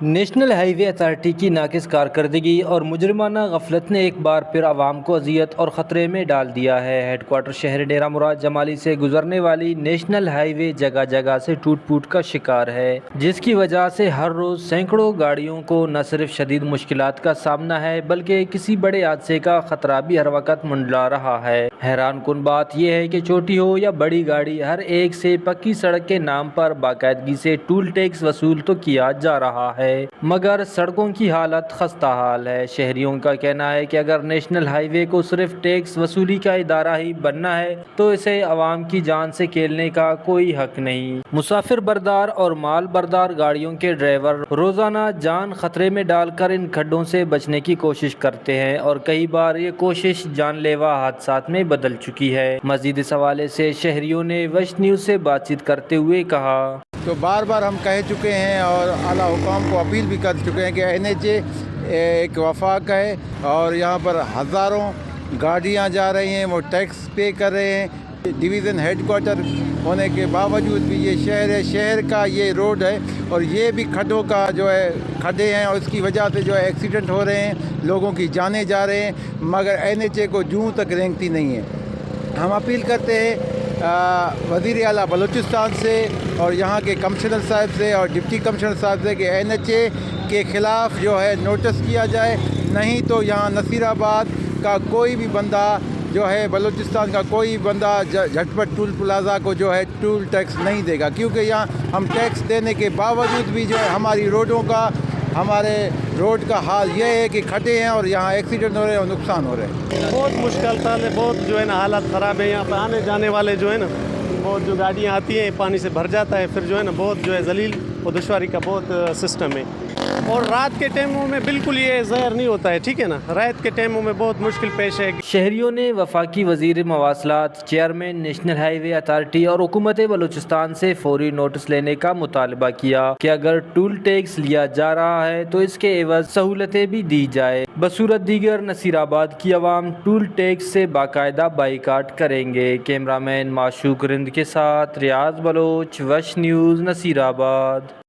National high وے authority کی ناقص کارکردگی اور مجرمانہ غفلت نے ایک بار پھر عوام کو اذیت اور خطرے میں ڈال دیا ہے۔ ہیڈ کوارٹر شہر ڈیرہ مراد جمالی سے گزرنے والی نیشنل ہائی وے جگہ جگہ سے ٹوٹ پھوٹ کا شکار ہے، جس کی وجہ سے ہر روز سینکڑوں گاڑیوں کو نہ صرف شدید مشکلات کا سامنا ہے بلکہ کسی بڑے حادثے کا خطرہ بھی ہر وقت منڈلا رہا ہے۔ حیران کن بات یہ ہے کہ چھوٹی ہو یا بڑی گاڑی، ہر ایک سے پکی سڑک کے نام پر باقاعدگی سے ٹول ٹیکس وصول تو کیا جا رہا ہے، مگر سڑکوں کی حالت خستہ حال ہے۔ شہریوں کا کہنا ہے کہ اگر نیشنل ہائی وے کو صرف ٹیکس وصولی کا ادارہ ہی بننا ہے تو اسے عوام کی جان سے کھیلنے کا کوئی حق نہیں۔ مسافر بردار اور مال بردار گاڑیوں کے ڈرائیور روزانہ جان خطرے میں ڈال کر ان کھڈوں سے بچنے کی کوشش کرتے ہیں اور کئی بار یہ کوشش جان لیوا حادثات میں بدل چکی ہے۔ مزید اس حوالے سے شہریوں نے وش نیوز سے بات چیت کرتے ہوئے کہا۔ تو بار بار ہم کہہ چکے ہیں اور اعلیٰ حکام کو اپیل بھی کر چکے ہیں کہ NHA ایک وفاق ہے اور یہاں پر ہزاروں گاڑیاں جا رہی ہیں، وہ ٹیکس پے کر رہے ہیں۔ ڈویژن ہیڈ کوارٹر ہونے کے باوجود بھی یہ شہر ہے، شہر کا یہ روڈ ہے اور یہ بھی کھڈوں کا جو ہے کھڈے ہیں اور اس کی وجہ سے جو ہے ایکسیڈنٹ ہو رہے ہیں، لوگوں کی جانیں جا رہے ہیں، مگر NHA کو جوں تک رینگتی نہیں ہے۔ ہم اپیل کرتے ہیں وزیر اعلیٰ بلوچستان سے اور یہاں کے کمشنر صاحب سے اور ڈپٹی کمشنر صاحب سے کہ NHA کے خلاف جو ہے نوٹس کیا جائے، نہیں تو یہاں نصیر آباد کا کوئی بھی بندہ جو ہے، بلوچستان کا کوئی بندہ جھٹ پٹ ٹول پلازا کو جو ہے ٹول ٹیکس نہیں دے گا، کیونکہ یہاں ہم ٹیکس دینے کے باوجود بھی جو ہے ہمارے روڈ کا حال یہ ہے کہ کھڈے ہیں اور یہاں ایکسیڈنٹ ہو رہے ہیں اور نقصان ہو رہے ہیں۔ بہت مشکل حال ہے، بہت جو ہے نا حالات خراب ہے۔ یہاں پہ آنے جانے والے جو ہے نا، بہت جو گاڑیاں آتی ہیں پانی سے بھر جاتا ہے، پھر جو ہے نا بہت جو ہے ذلیل اور دشواری کا بہت سسٹم ہے۔ اور رات کے ٹائموں میں بالکل یہ ظاہر نہیں ہوتا ہے، ٹھیک ہے نا، رات کے ٹائموں میں بہت مشکل پیش ہے۔ شہریوں نے وفاقی وزیر مواصلات، چیئرمین نیشنل ہائی وے اتھارٹی اور حکومت بلوچستان سے فوری نوٹس لینے کا مطالبہ کیا کہ اگر ٹول ٹیکس لیا جا رہا ہے تو اس کے عوض سہولتیں بھی دی جائے۔ بصورت دیگر نصیر آباد کی عوام ٹول ٹیکس سے باقاعدہ بائیکاٹ کریں گے۔ کیمرہ مین معشوق رند کے ساتھ ریاض بلوچ، وش نیوز، نصیر آباد۔